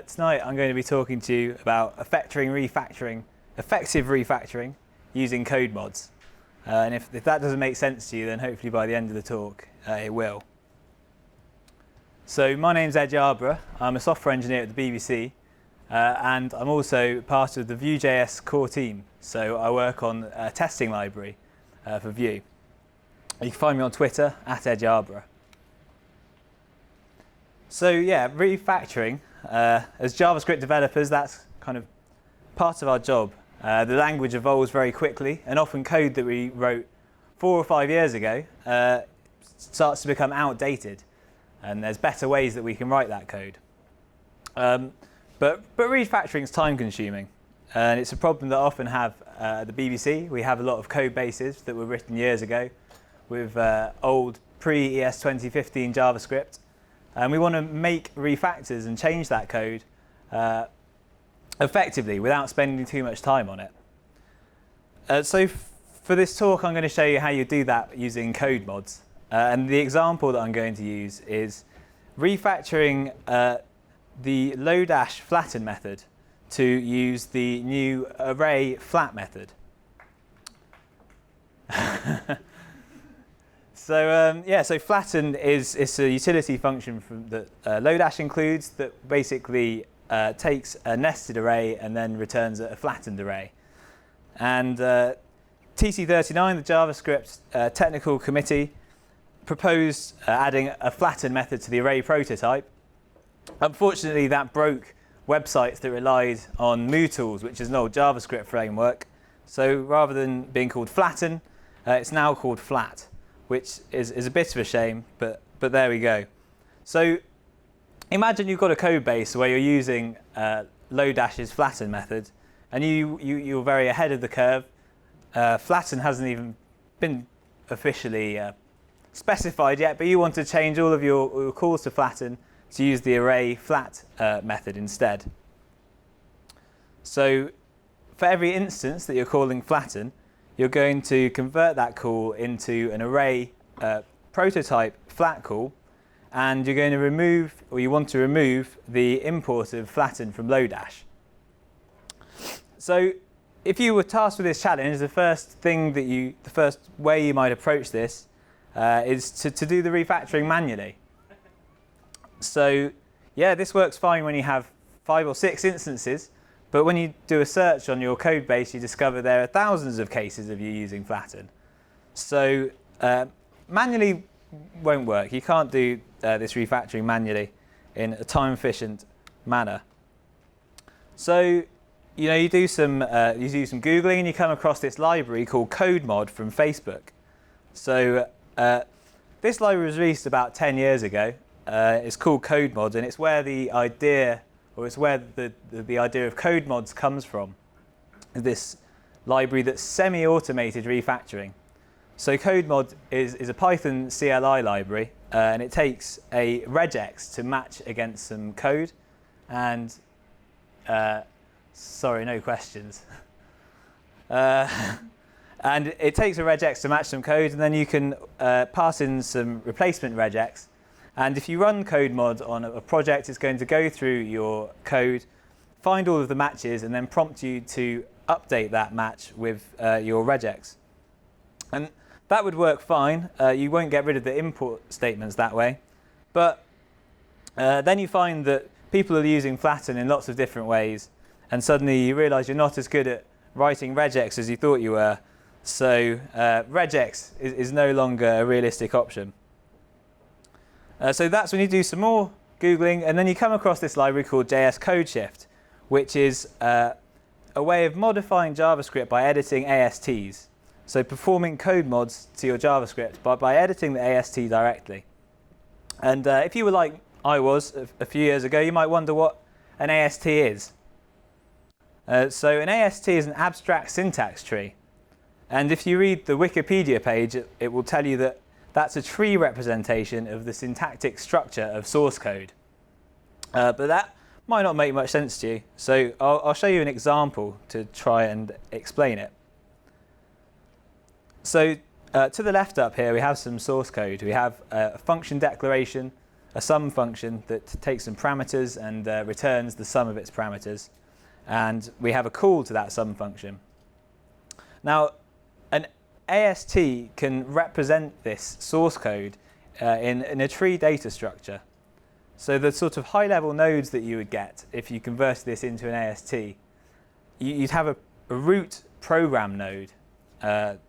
Tonight I'm going to be talking to you about effective refactoring using Codemods. And if that doesn't make sense to you, then hopefully by the end of the talk it will. So my name's Edd Yerburgh. I'm a software engineer at the BBC, and I'm also part of the Vue.js core team. So I work on a testing library for Vue. You can find me on Twitter at Edd Yerburgh. So yeah, refactoring. As JavaScript developers, that's kind of part of our job. The language evolves very quickly, and often code that we wrote 4 or 5 years ago starts to become outdated, and there's better ways that we can write that code. But refactoring is time-consuming, and it's a problem that I often have at the BBC. We have a lot of code bases that were written years ago with old pre-ES 2015 JavaScript. And we want to make refactors and change that code effectively without spending too much time on it. So for this talk, I'm going to show you how you do that using Codemods. And the example that I'm going to use is refactoring the lodash flatten method to use the new array flat method. So flatten is a utility function that lodash includes that basically takes a nested array and then returns a flattened array. And TC39, the JavaScript technical committee, proposed adding a flatten method to the array prototype. Unfortunately, that broke websites that relied on MooTools, which is an old JavaScript framework. So rather than being called flatten, it's now called flat, which is a bit of a shame, but there we go. So imagine you've got a code base where you're using lodash's flatten method, and you're very ahead of the curve. Flatten hasn't even been officially specified yet, but you want to change all of your calls to flatten to use the array flat method instead. So for every instance that you're calling flatten, you're going to convert that call into an array prototype flat call, and you're going to remove, or you want to remove, the import of flatten from lodash. So if you were tasked with this challenge, the first way you might approach this is to do the refactoring manually. So yeah, this works fine when you have 5 or 6 instances. But when you do a search on your code base, you discover there are thousands of cases of you using flatten. So manually won't work. You can't do this refactoring manually in a time-efficient manner. So you do some Googling and you come across this library called Codemod from Facebook. So this library was released about 10 years ago. It's called Codemods, and it's where the idea of Codemods comes from, this library that's semi-automated refactoring. So Codemod is a Python CLI library, and it takes a regex to match against some code. And sorry, no questions. And it takes a regex to match some code, and then you can pass in some replacement regex. And if you run Codemod on a project, it's going to go through your code, find all of the matches, and then prompt you to update that match with your regex. And that would work fine. You won't get rid of the import statements that way. But then you find that people are using flatten in lots of different ways, and suddenly you realize you're not as good at writing regex as you thought you were. So regex is no longer a realistic option. So that's when you do some more Googling, and then you come across this library called jscodeshift, which is a way of modifying JavaScript by editing ASTs. So performing code mods to your JavaScript by editing the AST directly. And if you were like I was a few years ago, you might wonder what an AST is. So an AST is an abstract syntax tree. And if you read the Wikipedia page, it will tell you that that's a tree representation of the syntactic structure of source code. But that might not make much sense to you. So I'll show you an example to try and explain it. So to the left up here, we have some source code. We have a function declaration, a sum function that takes some parameters and returns the sum of its parameters. And we have a call to that sum function. Now, an AST can represent this source code in a tree data structure. So the sort of high-level nodes that you would get if you converted this into an AST, you'd have a root program node that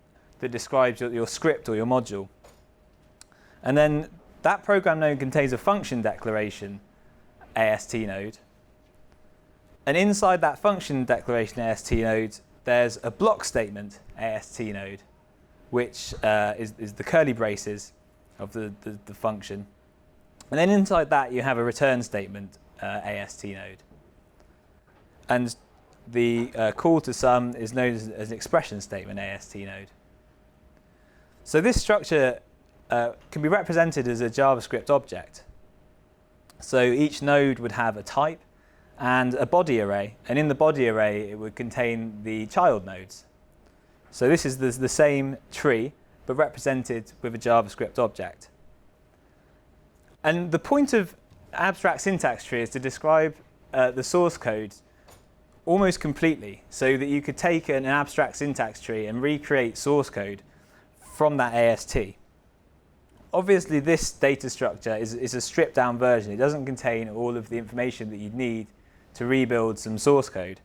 describes your script or your module. And then that program node contains a function declaration AST node. And inside that function declaration AST node, there's a block statement AST node, which is the curly braces of the function. And then inside that, you have a return statement AST node. And the call to sum is known as an expression statement AST node. So this structure can be represented as a JavaScript object. So each node would have a type and a body array. And in the body array, it would contain the child nodes. So this is the same tree, but represented with a JavaScript object. And the point of abstract syntax tree is to describe the source code almost completely, so that you could take an abstract syntax tree and recreate source code from that AST. Obviously, this data structure is a stripped down version. It doesn't contain all of the information that you'd need to rebuild some source code.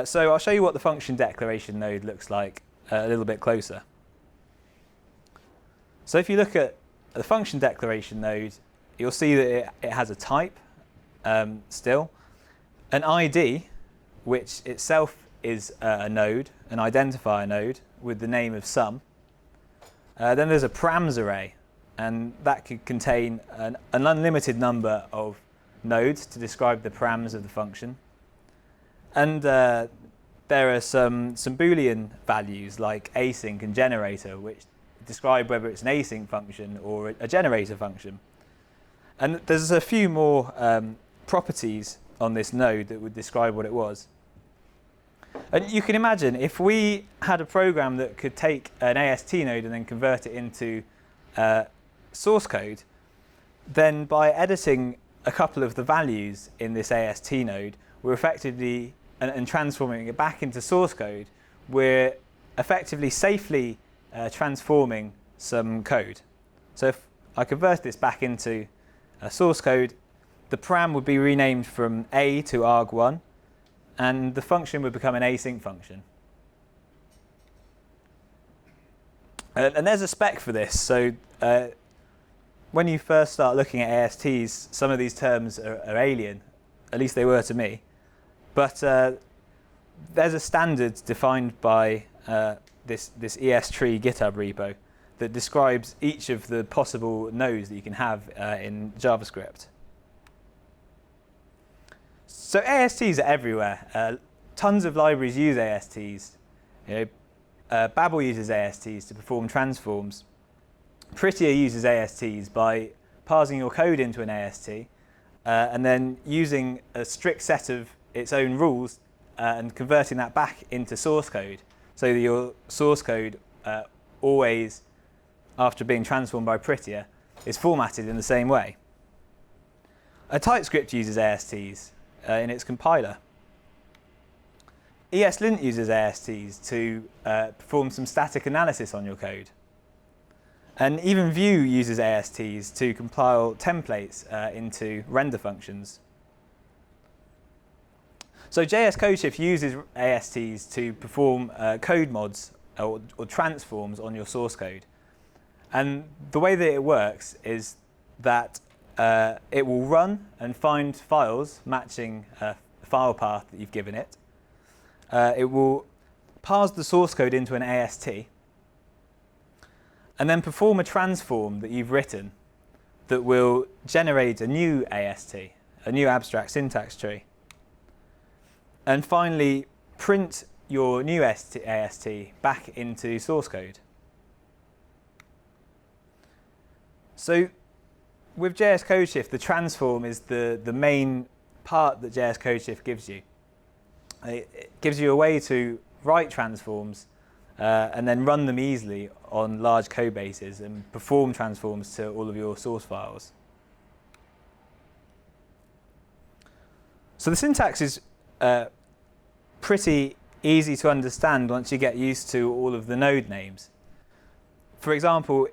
So I'll show you what the function declaration node looks like a little bit closer. So if you look at the function declaration node, you'll see that it has a type still, an ID, which itself is a node, an identifier node with the name of sum. Then there's a params array, and that could contain an unlimited number of nodes to describe the params of the function. And there are some Boolean values like async and generator, which describe whether it's an async function or a generator function. And there's a few more properties on this node that would describe what it was. And you can imagine if we had a program that could take an AST node and then convert it into source code, then by editing a couple of the values in this AST node, we're effectively, and transforming it back into source code, we're effectively safely transforming some code. So if I convert this back into a source code, the param would be renamed from A to arg1, and the function would become an async function. And there's a spec for this. So when you first start looking at ASTs, some of these terms are alien. At least they were to me. But there's a standard defined by this ES-tree GitHub repo that describes each of the possible nodes that you can have in JavaScript. So ASTs are everywhere. Tons of libraries use ASTs. Babel uses ASTs to perform transforms. Prettier uses ASTs by parsing your code into an AST and then using a strict set of its own rules and converting that back into source code, so that your source code always, after being transformed by Prettier, is formatted in the same way. TypeScript uses ASTs in its compiler. ESLint uses ASTs to perform some static analysis on your code. And even Vue uses ASTs to compile templates into render functions. So JSCodeshift uses ASTs to perform Codemods or transforms on your source code. And the way that it works is that it will run and find files matching the file path that you've given it. It will parse the source code into an AST and then perform a transform that you've written that will generate a new AST, a new abstract syntax tree. And finally, print your new AST back into source code. So with JSCodeshift, the transform is the main part that JSCodeshift gives you. It gives you a way to write transforms and then run them easily on large code bases and perform transforms to all of your source files. So the syntax is pretty easy to understand once you get used to all of the node names. For example,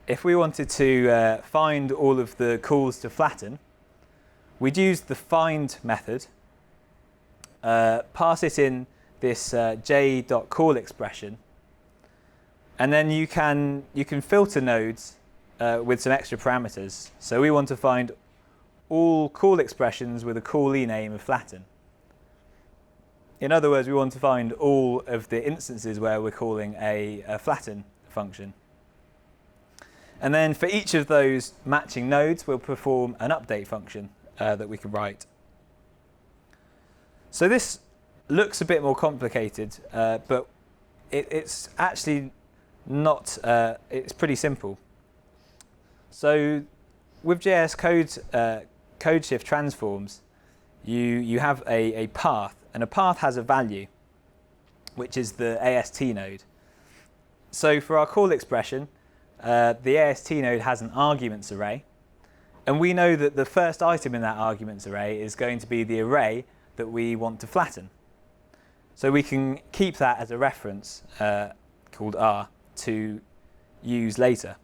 if we wanted to find all of the calls to flatten, we'd use the find method, pass it in this j.call expression, and then you can filter nodes with some extra parameters. So we want to find all call expressions with a callee name of flatten. In other words, we want to find all of the instances where we're calling a flatten function. And then for each of those matching nodes, we'll perform an update function that we can write. So this looks a bit more complicated, but it's actually not. It's pretty simple. So with JSCodeshift transforms, you have a path, and a path has a value, which is the AST node. So for our call expression, the AST node has an arguments array, and we know that the first item in that arguments array is going to be the array that we want to flatten. So we can keep that as a reference called R to use later.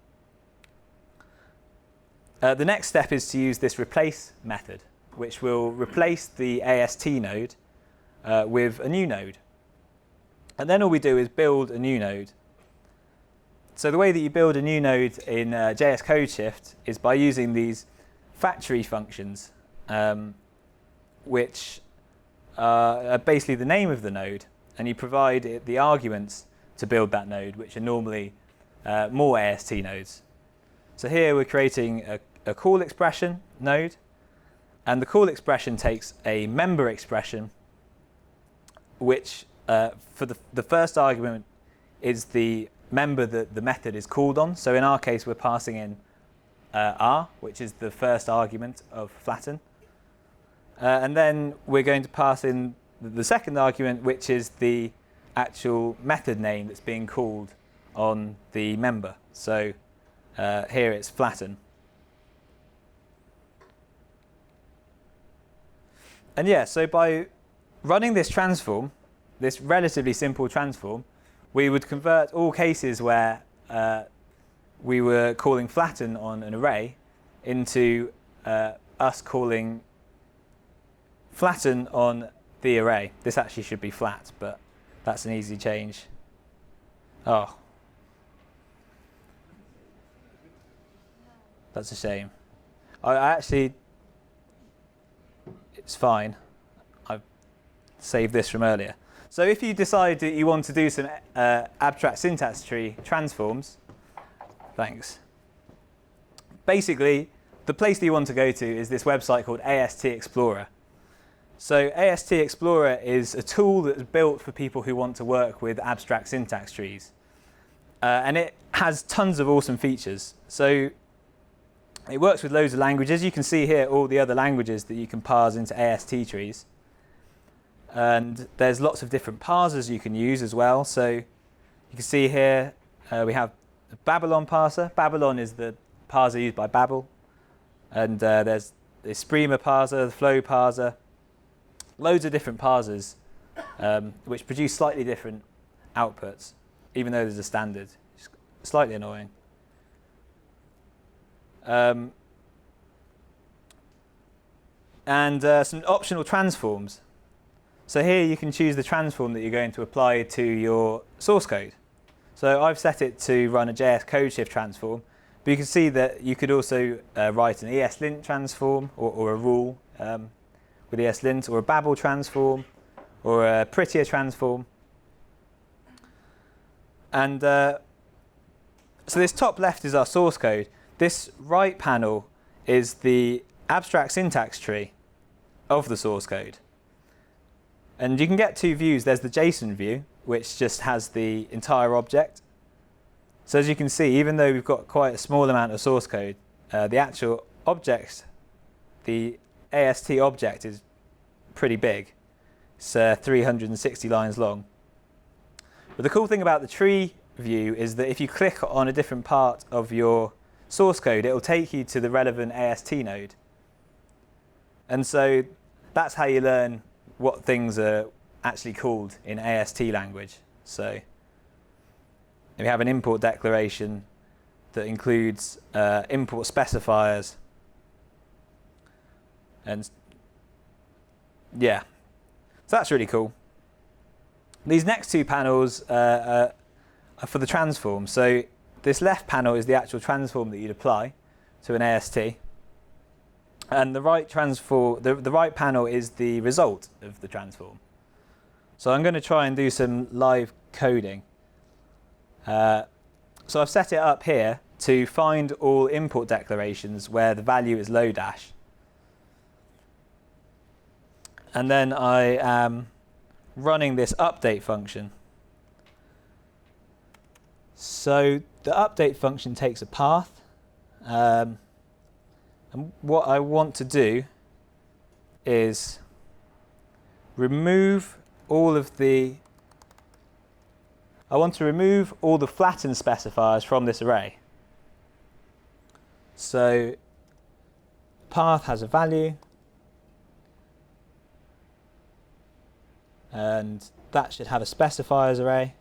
The next step is to use this replace method, which will replace the AST node with a new node. And then all we do is build a new node. So the way that you build a new node in JSCodeshift is by using these factory functions, which are basically the name of the node, and you provide it the arguments to build that node, which are normally more AST nodes. So here we're creating a call expression node, and the call expression takes a member expression, which for the first argument is the member that the method is called on. So in our case, we're passing in R, which is the first argument of flatten. And then we're going to pass in the second argument, which is the actual method name that's being called on the member. So here it's flatten. And yeah, so by running this transform, this relatively simple transform, we would convert all cases where we were calling flatten on an array into us calling flatten on the array. This actually should be flat, but that's an easy change. Oh. That's a shame. I actually, it's fine. I've saved this from earlier. So if you decide that you want to do some abstract syntax tree transforms, thanks. Basically, the place that you want to go to is this website called AST Explorer. So AST Explorer is a tool that's built for people who want to work with abstract syntax trees. And it has tons of awesome features. So it works with loads of languages. You can see here all the other languages that you can parse into AST trees. And there's lots of different parsers you can use as well. So you can see here we have the Babylon parser. Babylon is the parser used by Babel. And there's the Sprema parser, the Flow parser. Loads of different parsers which produce slightly different outputs, even though there's a standard. It's slightly annoying. And some optional transforms. So here you can choose the transform that you're going to apply to your source code. So I've set it to run a JSCodeshift transform, but you can see that you could also write an ESLint transform or a rule with ESLint, or a Babel transform, or a Prettier transform. And so this top left is our source code. This right panel is the abstract syntax tree of the source code. And you can get two views. There's the JSON view, which just has the entire object. So as you can see, even though we've got quite a small amount of source code, the actual object, the AST object, is pretty big. It's 360 lines long. But the cool thing about the tree view is that if you click on a different part of your source code, it will take you to the relevant AST node. And so that's how you learn what things are actually called in AST language. So we have an import declaration that includes import specifiers. And yeah, so that's really cool. These next two panels are for the transform. So this left panel is the actual transform that you'd apply to an AST. And the right right panel is the result of the transform. So I'm going to try and do some live coding. So I've set it up here to find all import declarations where the value is Lodash. And then I am running this update function. So the update function takes a path. And what I want to do is remove all the flattened specifiers from this array. So path has a value, and that should have a specifiers array.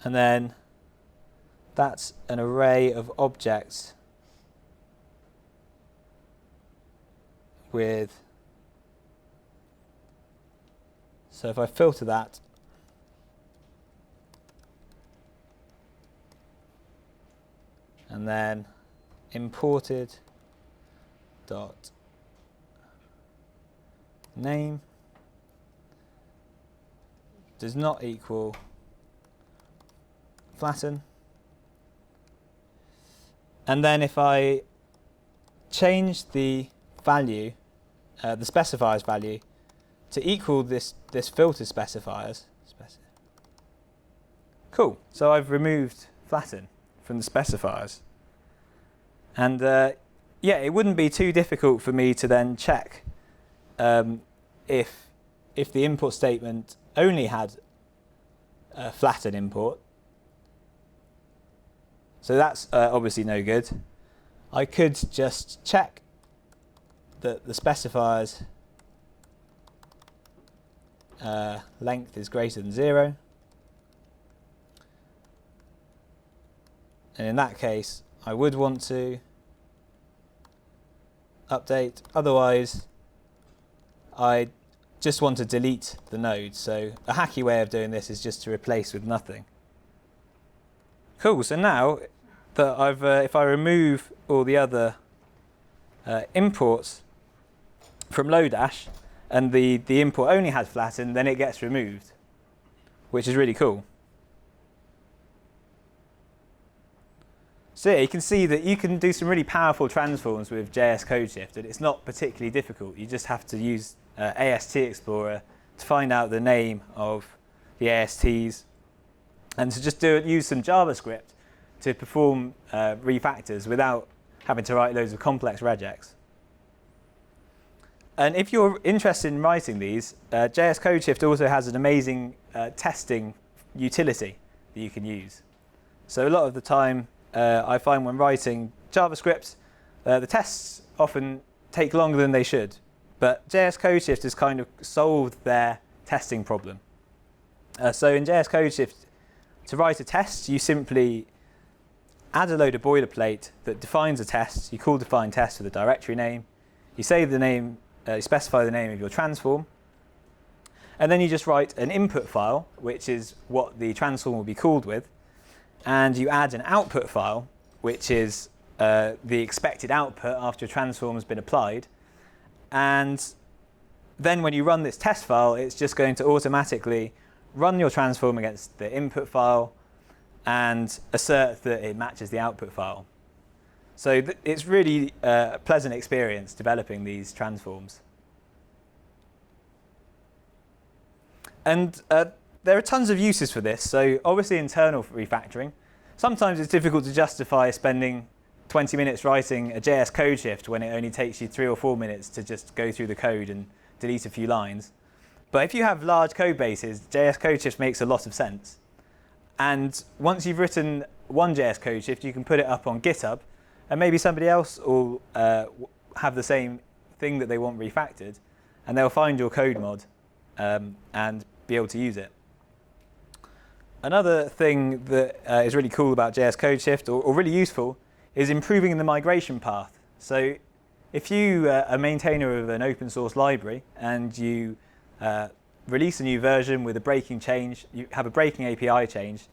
And then that's an array of objects with, so if I filter that, and then imported dot name does not equal flatten. And then if I change the value, the specifiers value, to equal this filter specifiers. Cool. So I've removed flatten from the specifiers. And yeah, it wouldn't be too difficult for me to then check if the import statement only had a flatten import. So that's obviously no good. I could just check that the specifiers length is greater than 0. And in that case, I would want to update. Otherwise, I just want to delete the node. So a hacky way of doing this is just to replace with nothing. Cool. So now that if I remove all the other imports from Lodash, and the import only has flatten, then it gets removed, which is really cool. So yeah, you can see that you can do some really powerful transforms with JSCodeshift, and it's not particularly difficult. You just have to use AST Explorer to find out the name of the ASTs, and to just use some JavaScript to perform refactors without having to write loads of complex regex. And if you're interested in writing these, JSCodeshift also has an amazing testing utility that you can use. So a lot of the time, I find when writing JavaScript, the tests often take longer than they should. But JSCodeshift has kind of solved their testing problem. So in JSCodeshift, to write a test, you simply add a load of boilerplate that defines a test. You call define test with a directory name. You say the name, you specify the name of your transform. And then you just write an input file, which is what the transform will be called with. And you add an output file, which is the expected output after a transform has been applied. And then when you run this test file, it's just going to automatically run your transform against the input file and assert that it matches the output file. So it's really a pleasant experience developing these transforms. And there are tons of uses for this. So obviously internal refactoring. Sometimes it's difficult to justify spending 20 minutes writing a JSCodeshift when it only takes you 3 or 4 minutes to just go through the code and delete a few lines. But if you have large code bases, JSCodeshift makes a lot of sense. And once you've written one JSCodeshift, you can put it up on GitHub, and maybe somebody else will have the same thing that they want refactored, and they'll find your code mod and be able to use it. Another thing that is really cool about JSCodeshift, or really useful, is improving the migration path. So if you are a maintainer of an open source library and you release a new version with a breaking change, you have a breaking API change,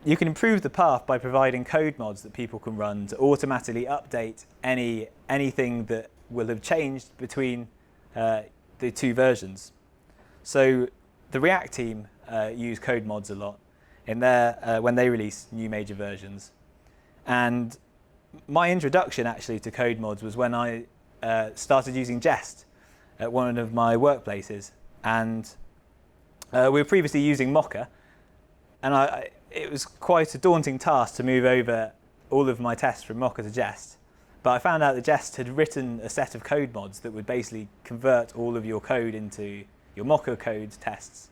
you can improve the path by providing code mods that people can run to automatically update anything that will have changed between the two versions. So the React team use code mods a lot in their when they release new major versions. And my introduction actually to code mods was when I started using Jest at one of my workplaces. And we were previously using Mocha, and it was quite a daunting task to move over all of my tests from Mocha to Jest. But I found out that Jest had written a set of code mods that would basically convert all of your code into your Mocha code test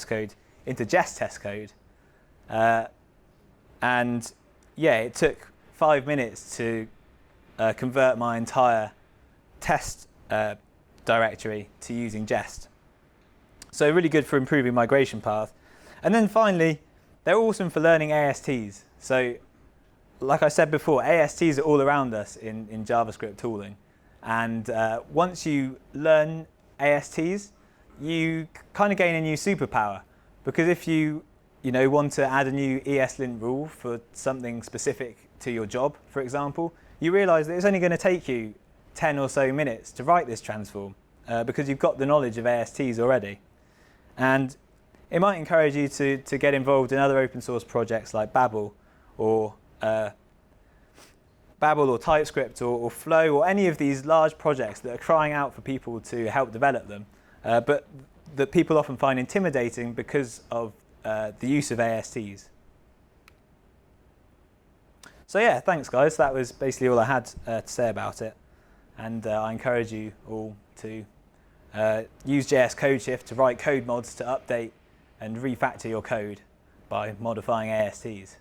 code into Jest test code. And yeah, it took 5 minutes to convert my entire test directory to using Jest. So really good for improving migration path. And then finally, they're awesome for learning ASTs. So like I said before, ASTs are all around us in JavaScript tooling. And once you learn ASTs, you kind of gain a new superpower. Because if you want to add a new ESLint rule for something specific to your job, for example, you realize that it's only going to take you 10 or so minutes to write this transform because you've got the knowledge of ASTs already. And it might encourage you to get involved in other open source projects like Babel or TypeScript or Flow or any of these large projects that are crying out for people to help develop them, but that people often find intimidating because of the use of ASTs. So yeah, thanks guys. That was basically all I had to say about it. And I encourage you all to use JSCodeshift to write code mods to update and refactor your code by modifying ASTs.